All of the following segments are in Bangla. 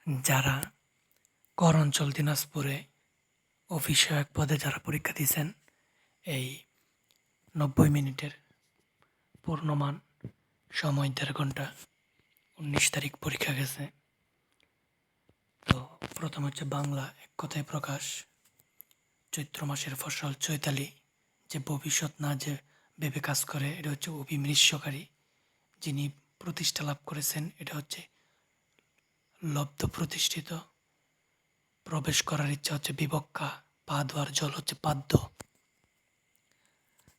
যারা কর অঞ্চল দিনাজপুরে অফিস সহায়ক পদে যারা পরীক্ষা দিয়েছেন, এই 90 মিনিটের পূর্ণমান সময় 1.5 ঘন্টা, 19 তারিখ পরীক্ষা গেছে। তো প্রথম হচ্ছে বাংলা, এক কথায় প্রকাশ। চৈত্র মাসের ফসল চৈতালি, যে ভবিষ্যৎ না যে ভেবে কাজ করে, এটা হচ্ছে অভিমৃষ্যকারী। যিনি প্রতিষ্ঠা লাভ করেছেন, এটা হচ্ছে লব্ধ প্রতিষ্ঠিত। প্রবেশ করার ইচ্ছা হচ্ছে বিবক্ষা, পা ধোয়ার জল হচ্ছে পাদ্য।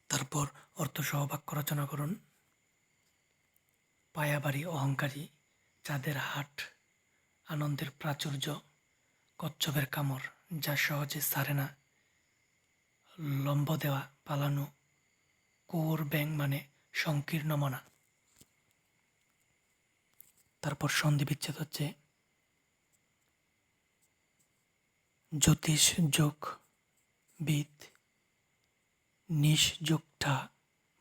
তারপর অর্থ সহ বাক্য রচনা করুন। পায়াবাড়ি অহংকারী, চাঁদের হাট আনন্দের প্রাচুর্য, কচ্ছপের কামড় যা সহজে ছাড়ে না, লম্ব দেওয়া পালানো, কোর ব্যাং মানে সংকীর্ণ মনা। তারপর সন্ধি বিচ্ছেদ হচ্ছে জ্যোতিষ যোগ বিদ, নিশ যোগ ঠা,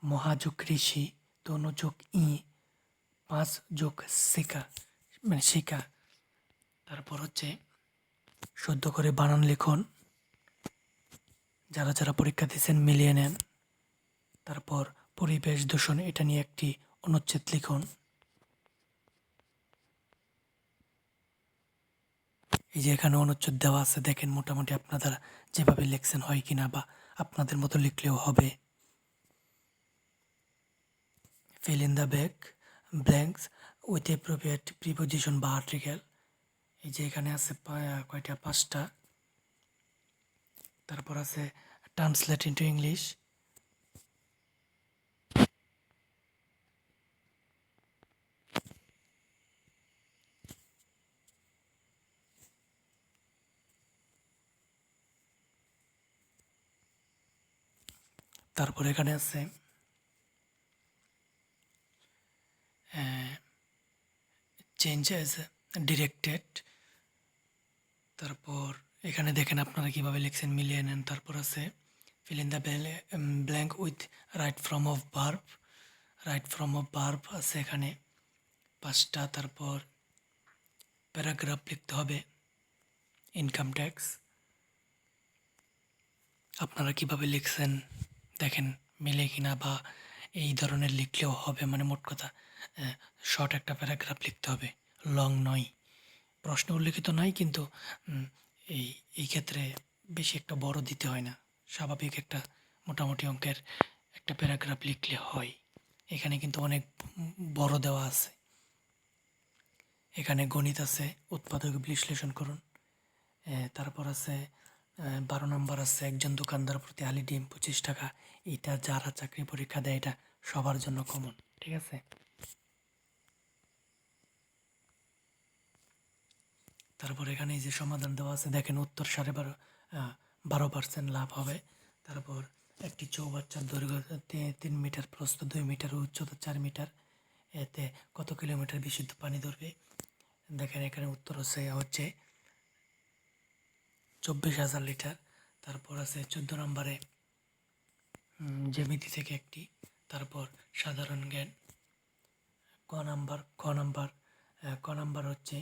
মহাযোগ ঋষি, তনু যোগ ই, 5 যোগ শিকা মানে শিকা। তারপর হচ্ছে শুদ্ধ করে বানান লিখুন, যারা যারা পরীক্ষা দিয়েছেন মিলিয়ে নেন। তারপর পরিবেশ দূষণ, এটা নিয়ে একটি অনুচ্ছেদ লিখুন। এই যে এখানে অনুচ্ছেদ দেওয়া আছে, দেখেন মোটামুটি আপনারা যেভাবে লিখছেন হয় কিনা, বা আপনাদের মতো লিখলেও হবে। fill in the blanks with appropriate preposition বা article। এই যে এখানে আছে কয়টা, 5টা। তারপর আছে ট্রান্সলেট ইন্টু ইংলিশ। তারপর এখানে আছে চেঞ্জ অ্যাজ ডিরেক্টেড। তারপর এখানে দেখেন আপনারা কিভাবে লিখছেন, মিলিয়ে নেন। তারপর আছে fill in the blank with right form of verb। Right form of verb আছে এখানে 5টা। তারপর প্যারাগ্রাফ লিখতে হবে, ইনকাম ট্যাক্স। আপনারা কিভাবে লিখছেন দেখেন মিলে কিনা, বা এই ধরনের লিখলেও হবে। মানে মোট কথা শর্ট একটা প্যারাগ্রাফ লিখতে হবে, লং নয়। প্রশ্ন উল্লেখিত নাই, কিন্তু এই ক্ষেত্রে বেশি একটা বড় দিতে হয় না, স্বাভাবিক একটা মোটামুটি অঙ্কের একটা প্যারাগ্রাফ লিখলে হয়। এখানে কিন্তু অনেক বড় দেওয়া আছে। এখানে গণিত আছে, উৎপাদক বিশ্লেষণ করুন। তারপর আছে 12 নম্বর আছে একজন দোকানদার প্রতি আলি ডিম 25 টাকা। এটা যারা চাকরি পরীক্ষা দেয় এটা সবার জন্য কমন, ঠিক আছে। তারপর এখানে এই যে সমাধান দেওয়া আছে, দেখেন উত্তর 12.5% লাভ হবে। তারপর একটি চৌবাচ্চার দৈর্ঘ্য 3 মিটার, প্রস্থ 2 মিটার, উচ্চতা 4 মিটার, এতে কত কিলোমিটার বিশুদ্ধ পানি ধরবে। দেখেন এখানে উত্তর হচ্ছে 24,000 লিটার। তারপর আছে 14 নম্বরে জ্যামিতি থেকে একটি। তারপর সাধারণ জ্ঞান। ক নাম্বার হচ্ছে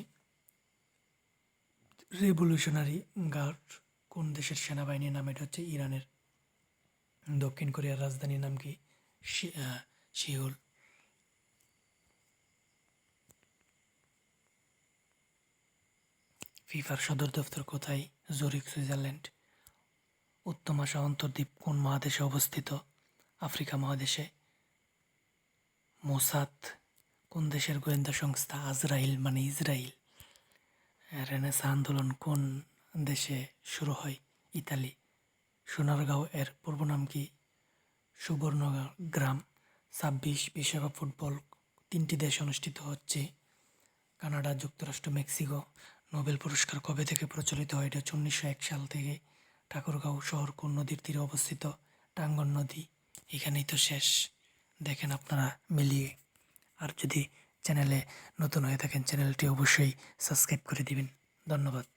রেভলিউশনারি গার্ড কোন দেশের সেনাবাহিনীর নাম? এটা হচ্ছে ইরানের। দক্ষিণ কোরিয়ার রাজধানীর নাম কি? সিউল। ফিফার সদর দপ্তর কোথায়? জুরিখ, সুইজারল্যান্ড। উত্তমাশা অন্তর্দ্বীপ কোন মহাদেশে অবস্থিত? আফ্রিকা মহাদেশে। মোসাদ কোন দেশের গোয়েন্দা সংস্থা? আজরাইল মানে ইসরায়েল। রেনেসা আন্দোলন কোন দেশে শুরু হয়? ইতালি। সোনারগাঁও এর পূর্ব নাম কি? সুবর্ণগ্রাম। 26 বিশ্বকাপ ফুটবল 3টি দেশে অনুষ্ঠিত হচ্ছে? কানাডা, যুক্তরাষ্ট্র, মেক্সিকো। নোবেল পুরস্কার কবে থেকে প্রচলিত হয়? এটা 1901 সাল থেকে। ঠাকুরগাঁও শহর কোন নদীর তীরে অবস্থিত? টাঙ্গন নদী। এখানেই তো শেষ। দেখেন আপনারা মিলিয়ে। আর যদি চ্যানেলে নতুন হয়ে থাকেন চ্যানেলটি অবশ্যই সাবস্ক্রাইব করে দিবেন। ধন্যবাদ।